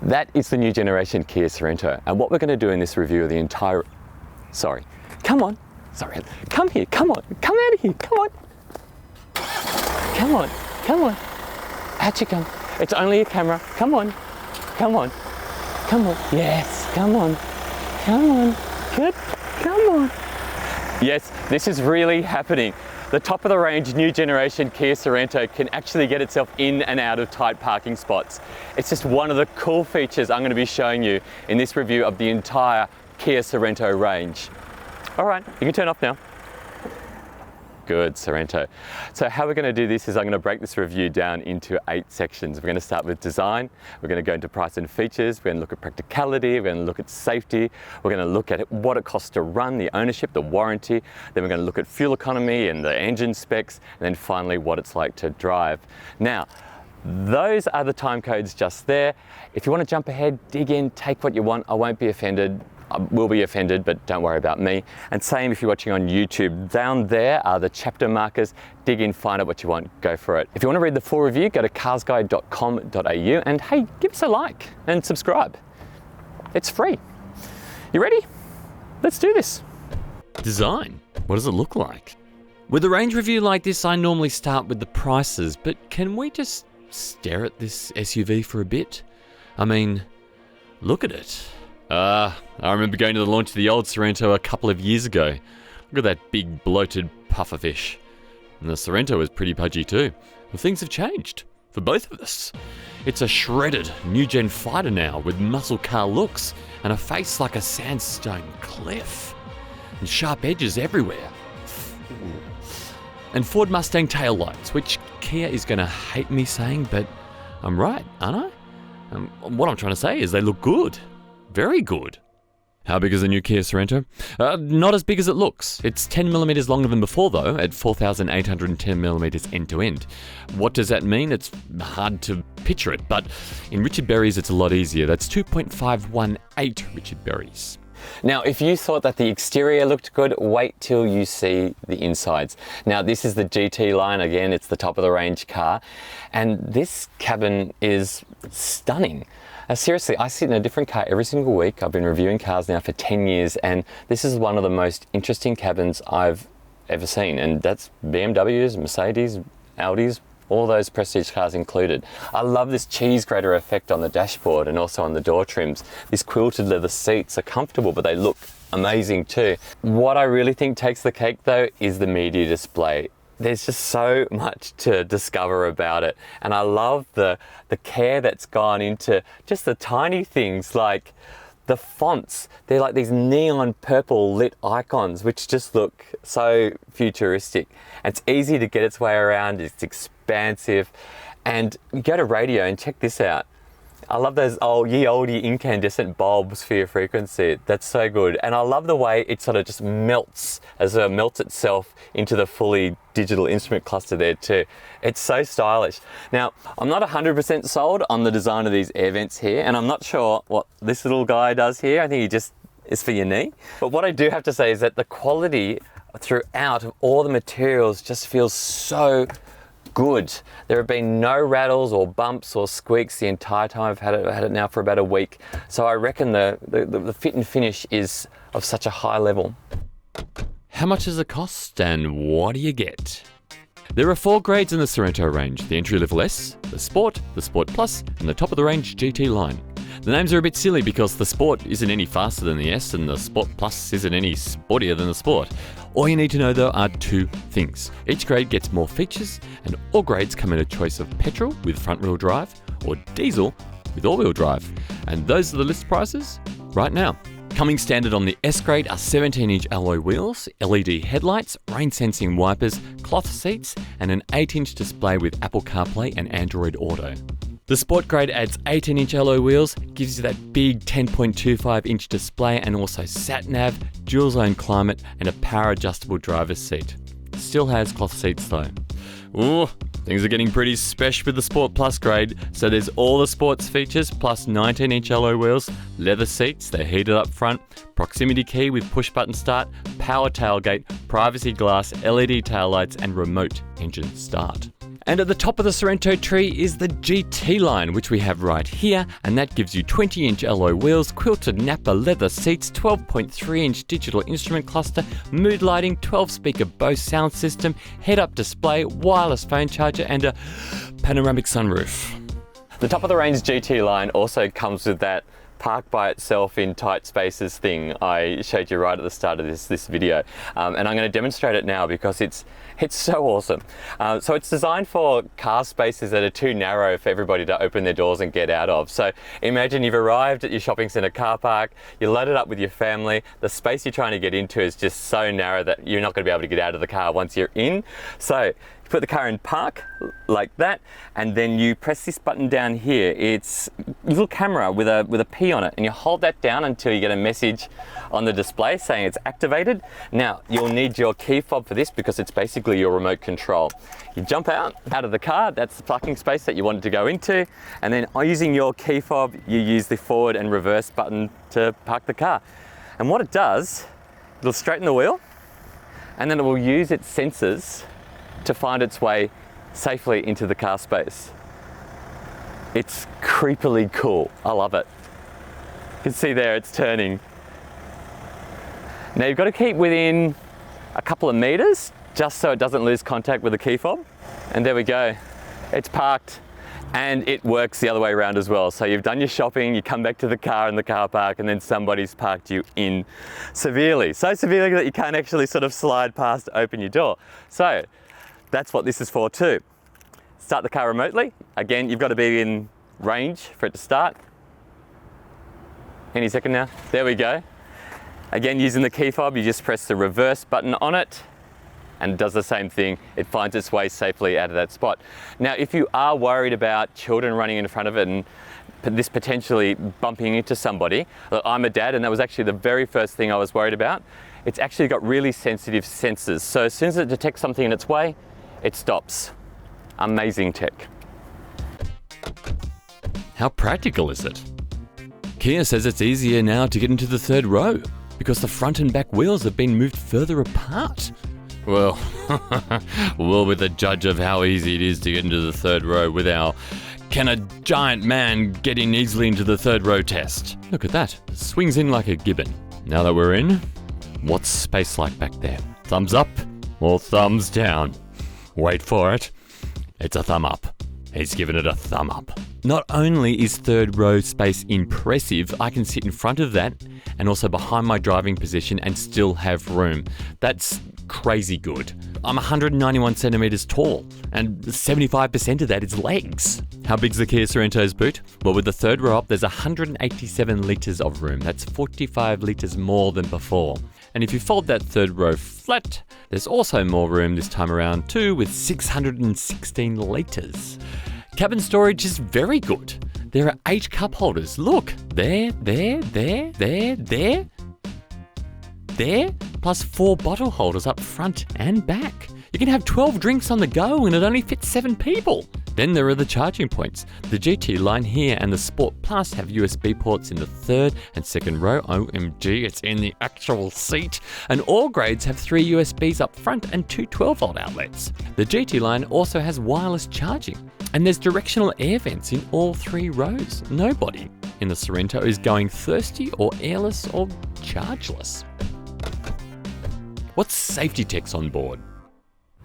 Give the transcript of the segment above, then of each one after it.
That is the new generation Kia Sorento. And what we're going to do in this review of the entire... Sorry. Come on. Sorry. Come here. Come on. Come out of here. Come on. Come on. Come on. Out you come. It's only a camera. Come on. Come on. Come on. Yes. Come on. Come on. Good. Come on. Yes, this is really happening. The top of the range new generation Kia Sorento can actually get itself in and out of tight parking spots. It's just one of the cool features I'm going to be showing you in this review of the entire Kia Sorento range. All right, you can turn off now. Good, Sorento. So how we're going to do this is I'm going to break this review down into 8 sections. We're going to start with design, we're going to go into price and features, we're going to look at practicality, we're going to look at safety, we're going to look at what it costs to run, the ownership, the warranty, then we're going to look at fuel economy and the engine specs, and then finally what it's like to drive. Now, those are the time codes just there. If you want to jump ahead, dig in, take what you want. I won't be offended. I will be offended, but don't worry about me. And same if you're watching on YouTube. Down there are the chapter markers. Dig in, find out what you want, go for it. If you want to read the full review, go to carsguide.com.au and hey, give us a like and subscribe. It's free. You ready? Let's do this. Design. What does it look like? With a range review like this, I normally start with the prices, but can we just stare at this SUV for a bit? I mean, look at it. I remember going to the launch of the old Sorento a couple of years ago. Look at that big bloated pufferfish. And the Sorento was pretty pudgy too. Well, things have changed for both of us. It's a shredded new-gen fighter now with muscle car looks and a face like a sandstone cliff. And sharp edges everywhere. And Ford Mustang taillights, which Kia is going to hate me saying, but I'm right, aren't I? What I'm trying to say is they look good. Very good. How big is the new Kia Sorento? Not as big as it looks. It's 10mm longer than before though, at 4,810mm end to end. What does that mean? It's hard to picture it, but in Richard Berries it's a lot easier. That's 2.518 Richard Berries. Now, if you thought that the exterior looked good, wait till you see the insides. Now, this is the GT line. Again, it's the top of the range car. And this cabin is stunning. Seriously, I sit in a different car every single week. I've been reviewing cars now for 10 years, and this is one of the most interesting cabins I've ever seen. And that's BMWs, Mercedes, Audis, all those prestige cars included. I love this cheese grater effect on the dashboard and also on the door trims. These quilted leather seats are comfortable, but they look amazing too. What I really think takes the cake though is the media display. There's just so much to discover about it. And I love the care that's gone into just the tiny things like the fonts. They're like these neon purple lit icons, which just look so futuristic. It's easy to get its way around, it's expansive. And you go to radio and check this out. I love those ye olde incandescent bulbs for your frequency. That's so good. And I love the way it sort of just melts itself into the fully digital instrument cluster there too. It's so stylish. Now, I'm not 100% sold on the design of these air vents here, and I'm not sure what this little guy does here. I think he just is for your knee. But what I do have to say is that the quality throughout of all the materials just feels so good. There have been no rattles or bumps or squeaks the entire time. I've had it now for about a week. So I reckon the fit and finish is of such a high level. How much does it cost and what do you get? There are 4 grades in the Sorento range: the entry-level S, the Sport Plus, and the top of the range GT line. The names are a bit silly because the Sport isn't any faster than the S and the Sport Plus isn't any sportier than the Sport. All you need to know though are 2 things. Each grade gets more features, and all grades come in a choice of petrol with front-wheel drive or diesel with all-wheel drive. And those are the list prices right now. Coming standard on the S grade are 17-inch alloy wheels, LED headlights, rain-sensing wipers, cloth seats, and an 8-inch display with Apple CarPlay and Android Auto. The Sport grade adds 18-inch alloy wheels, gives you that big 10.25-inch display and also sat-nav, dual-zone climate and a power-adjustable driver's seat. Still has cloth seats though. Ooh, things are getting pretty special with the Sport Plus grade. So there's all the sports features plus 19-inch alloy wheels, leather seats, they're heated up front, proximity key with push-button start, power tailgate, privacy glass, LED taillights and remote engine start. And at the top of the Sorento tree is the GT line, which we have right here, and that gives you 20-inch alloy wheels, quilted Napa leather seats, 12.3-inch digital instrument cluster, mood lighting, 12-speaker Bose sound system, head-up display, wireless phone charger, and a panoramic sunroof. The top of the range GT line also comes with that park by itself in tight spaces thing I showed you right at the start of this video, and I'm going to demonstrate it now because it's so awesome. So it's designed for car spaces that are too narrow for everybody to open their doors and get out of. So imagine you've arrived at your shopping centre car park, you're loaded up with your family, the space you're trying to get into is just so narrow that you're not going to be able to get out of the car once you're in. So put the car in park like that, and then you press this button down here. It's a little camera with a P on it, and you hold that down until you get a message on the display saying it's activated. Now you'll need your key fob for this because it's basically your remote control. You jump out of the car, that's the parking space that you wanted to go into, and then using your key fob you use the forward and reverse button to park the car. And what it does, it'll straighten the wheel, and then it will use its sensors to find its way safely into the car space. It's creepily cool. I love it. You can see there it's turning. Now you've got to keep within a couple of meters just so it doesn't lose contact with the key fob. And there we go. It's parked, and it works the other way around as well. So you've done your shopping, you come back to the car in the car park, and then somebody's parked you in severely. So severely that you can't actually sort of slide past to open your door. So that's what this is for too. Start the car remotely. Again, you've got to be in range for it to start. Any second now. There we go. Again, using the key fob, you just press the reverse button on it and it does the same thing. It finds its way safely out of that spot. Now, if you are worried about children running in front of it and this potentially bumping into somebody, look, I'm a dad, and that was actually the very first thing I was worried about. It's actually got really sensitive sensors. So as soon as it detects something in its way, it stops. Amazing tech. How practical is it? Kia says it's easier now to get into the third row because the front and back wheels have been moved further apart. Well, we'll be the judge of how easy it is to get into the third row with our "can a giant man get in easily into the third row" test. Look at that, it swings in like a gibbon. Now that we're in, what's space like back there? Thumbs up or thumbs down? Wait for it. It's a thumb up. He's given it a thumb up. Not only is third row space impressive, I can sit in front of that and also behind my driving position and still have room. That's crazy good. I'm 191 centimeters tall, and 75% of that is legs. How big's the Kia Sorento's boot? Well, with the third row up, there's 187 litres of room. That's 45 litres more than before. And if you fold that third row flat, there's also more room this time around too, with 616 litres. Cabin storage is very good. There are 8 cup holders. Look, there, plus 4 bottle holders up front and back. You can have 12 drinks on the go and it only fits 7 people. Then there are the charging points. The GT line here and the Sport Plus have USB ports in the third and second row. OMG, it's in the actual seat. And all grades have 3 USBs up front and 2 12-volt outlets. The GT line also has wireless charging. And there's directional air vents in all 3 rows. Nobody in the Sorento is going thirsty or airless or chargeless. What's safety techs on board?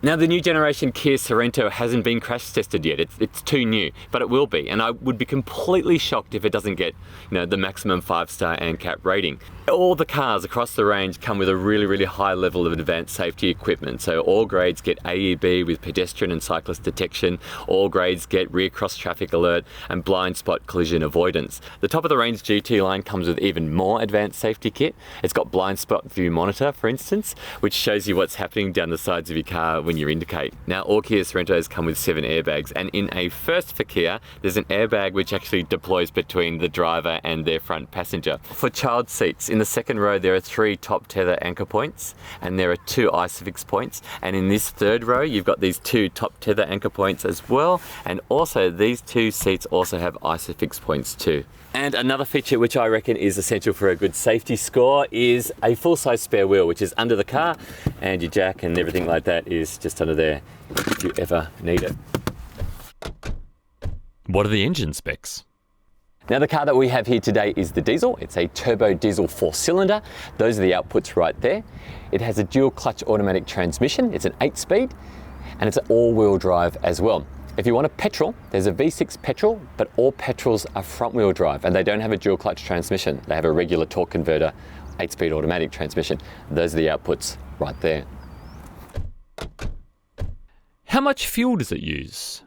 Now, the new generation Kia Sorento hasn't been crash tested yet. It's too new, but it will be. And I would be completely shocked if it doesn't get, the maximum 5-star ANCAP rating. All the cars across the range come with a really, really high level of advanced safety equipment. So all grades get AEB with pedestrian and cyclist detection. All grades get rear cross traffic alert and blind spot collision avoidance. The top of the range GT line comes with even more advanced safety kit. It's got blind spot view monitor, for instance, which shows you what's happening down the sides of your car when you indicate. Now, all Kia Sorentos come with 7 airbags, and in a first for Kia, there's an airbag which actually deploys between the driver and their front passenger. For child seats, in the second row there are 3 top tether anchor points, and there are 2 ISOFIX points, and in this third row you've got these 2 top tether anchor points as well, and also these 2 seats also have ISOFIX points too. And another feature which I reckon is essential for a good safety score is a full-size spare wheel, which is under the car, and your jack and everything like that is just under there if you ever need it. What are the engine specs? Now the car that we have here today is the diesel. It's a turbo diesel 4-cylinder. Those are the outputs right there. It has a dual clutch automatic transmission. It's an 8-speed and it's an all-wheel drive as well. If you want a petrol, there's a V6 petrol, but all petrols are front-wheel drive and they don't have a dual clutch transmission. They have a regular torque converter, 8-speed automatic transmission. Those are the outputs right there. How much fuel does it use?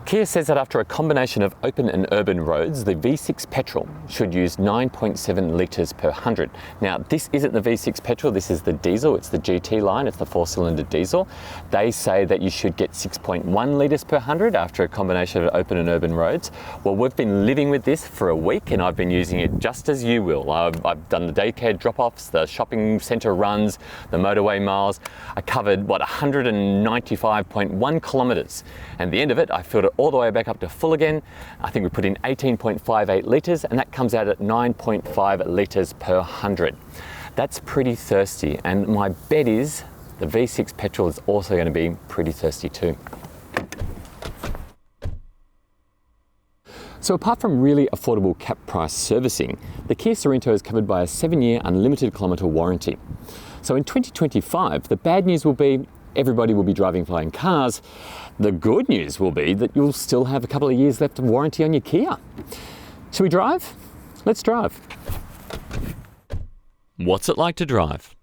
Kia says that after a combination of open and urban roads, the V6 petrol should use 9.7 litres per 100. Now, this isn't the V6 petrol, this is the diesel, it's the GT line, it's the 4-cylinder diesel. They say that you should get 6.1 litres per 100 after a combination of open and urban roads. Well, we've been living with this for a week and I've been using it just as you will. I've done the daycare drop-offs, the shopping centre runs, the motorway miles. I covered, 195.1 kilometres. And at the end of it, I filled it all the way back up to full again. I think we put in 18.58 litres and that comes out at 9.5 litres per 100. That's pretty thirsty and my bet is the V6 petrol is also going to be pretty thirsty too. So apart from really affordable cap price servicing, the Kia Sorento is covered by a 7-year unlimited kilometre warranty. So in 2025, the bad news will be everybody will be driving flying cars. The good news will be that you'll still have a couple of years left of warranty on your Kia. Shall we drive? Let's drive. What's it like to drive?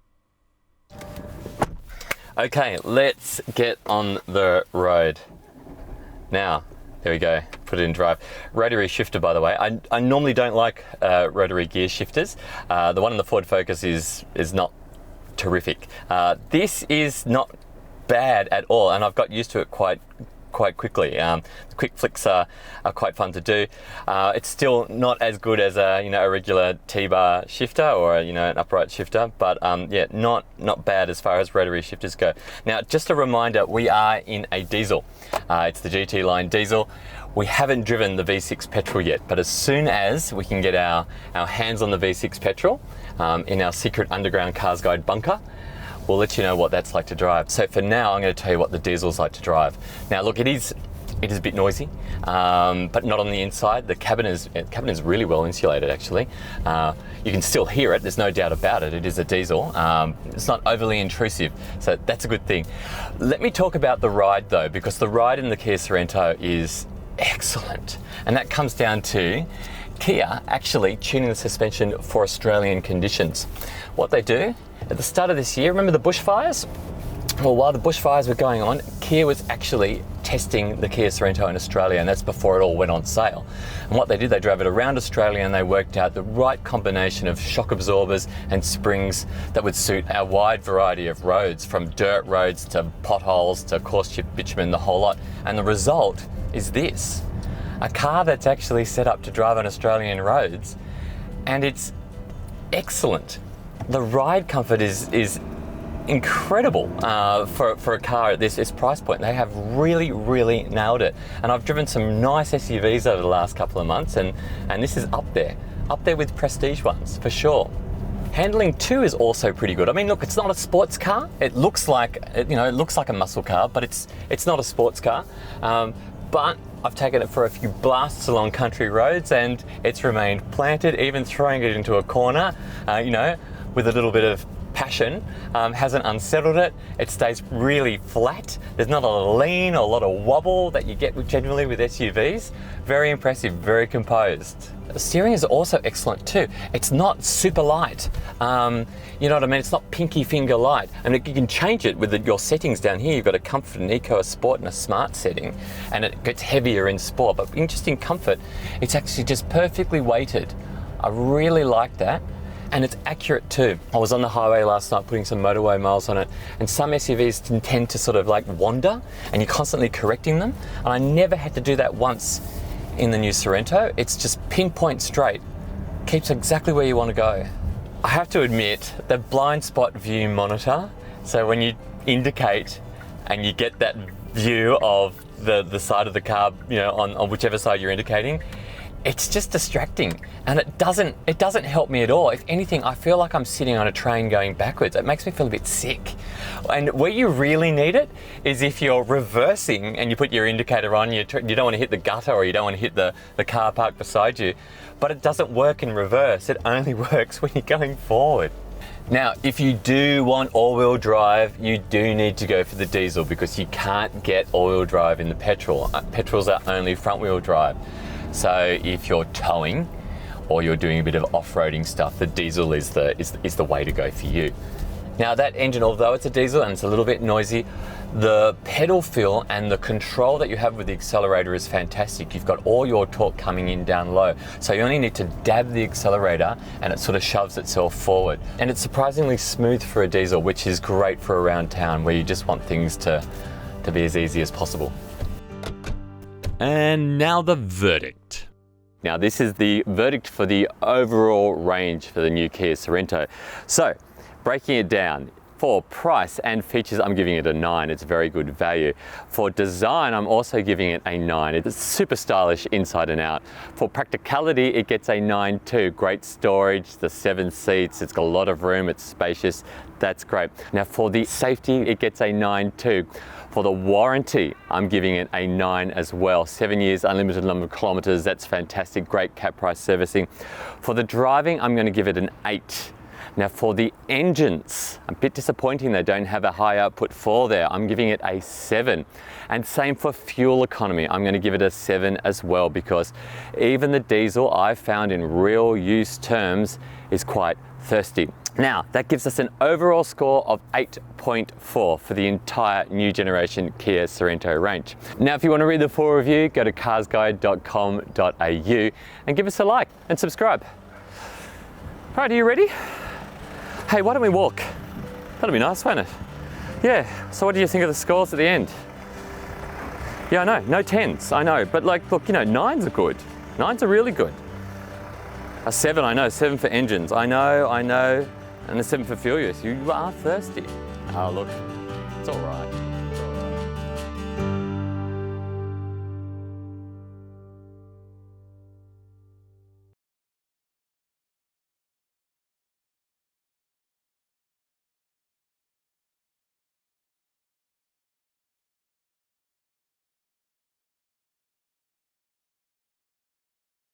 Okay, let's get on the road. Now, there we go, put it in drive. Rotary shifter, by the way. I normally don't like rotary gear shifters. The one in the Ford Focus is not terrific. This is not bad at all, and I've got used to it quite quickly. The quick flicks are quite fun to do. It's still not as good as a regular T-bar shifter or an upright shifter, but yeah, not bad as far as rotary shifters go. Now, just a reminder, we are in a diesel. It's the GT line diesel. We haven't driven the V6 petrol yet, but as soon as we can get our hands on the V6 petrol in our secret underground CarsGuide bunker, we'll let you know what that's like to drive. So for now, I'm going to tell you what the diesel's like to drive. Now look, it is a bit noisy, but not on the inside. The cabin is really well insulated actually. You can still hear it, there's no doubt about it. It is a diesel. It's not overly intrusive, so that's a good thing. Let me talk about the ride though, because the ride in the Kia Sorento is excellent. And that comes down to Kia actually tuning the suspension for Australian conditions. What they do, at the start of this year, remember the bushfires? Well, while the bushfires were going on, Kia was actually testing the Kia Sorento in Australia, and that's before it all went on sale. And what they did, they drove it around Australia and they worked out the right combination of shock absorbers and springs that would suit our wide variety of roads, from dirt roads to potholes to coarse chip bitumen, the whole lot. And the result is this. A car that's actually set up to drive on Australian roads, and it's excellent. The ride comfort is incredible for a car at this price point. They have really nailed it. And I've driven some nice SUVs over the last couple of months, and this is up there with prestige ones for sure. Handling too is also pretty good. I mean, look, it's not a sports car. It looks like a muscle car, but it's not a sports car. But I've taken it for a few blasts along country roads and it's remained planted, even throwing it into a corner, with a little bit of passion, hasn't unsettled it. It stays really flat. There's not a lot of lean or a lot of wobble that you get generally with SUVs. Very impressive, very composed. The steering is also excellent too. It's not super light. You know what I mean? It's not pinky finger light. And you can change it with your settings down here. You've got a comfort, an eco, a sport, and a smart setting. And it gets heavier in sport. But interesting comfort, it's actually just perfectly weighted. I really like that. And it's accurate too. I was on the highway last night putting some motorway miles on it, and some SUVs tend to sort of like wander and you're constantly correcting them. And I never had to do that once in the new Sorento. It's just pinpoint straight, keeps exactly where you want to go. I have to admit, the blind spot view monitor, so when you indicate and you get that view of the side of the car, on whichever side you're indicating, it's just distracting, and it doesn't help me at all. If anything, I feel like I'm sitting on a train going backwards. It makes me feel a bit sick. And where you really need it is if you're reversing and you put your indicator on, you don't want to hit the gutter or you don't want to hit the car parked beside you, but it doesn't work in reverse. It only works when you're going forward. Now, if you do want all-wheel drive, you do need to go for the diesel because you can't get all-wheel drive in the petrol. Petrols are only front-wheel drive. So if you're towing or you're doing a bit of off-roading stuff, the diesel is the way to go for you. Now that engine, although it's a diesel and it's a little bit noisy, the pedal feel and the control that you have with the accelerator is fantastic. You've got all your torque coming in down low. So you only need to dab the accelerator and it sort of shoves itself forward. And it's surprisingly smooth for a diesel, which is great for around town where you just want things to be as easy as possible. And now the verdict. Now this is the verdict for the overall range for the new Kia Sorento. So, breaking it down, for price and features, I'm giving it a 9. It's very good value. For design, I'm also giving it a 9. It's super stylish inside and out. For practicality, it gets a 9 too. Great storage, the 7 seats, it's got a lot of room, it's spacious. That's great. Now for the safety, it gets a 9 too. For the warranty, I'm giving it a 9 as well. 7 years, unlimited number of kilometers, that's fantastic. Great cap price servicing. For the driving, I'm going to give it an 8. Now for the engines, a bit disappointing they don't have a high output 4 there. I'm giving it a 7. And same for fuel economy. I'm going to give it a 7 as well because even the diesel I've found in real use terms is quite thirsty. Now that gives us an overall score of 8.4 for the entire new generation Kia Sorento range. Now if you want to read the full review, go to carsguide.com.au and give us a like and subscribe. All right, are you ready? Hey, why don't we walk? That'll be nice, won't it? Yeah, so what do you think of the scores at the end? Yeah, I know, no 10s, I know, but like, look, you know, 9s are good. 9s are really good. A 7, I know, 7 for engines, I know, and a 7 for fuel use. You are thirsty. Oh, look, it's all right.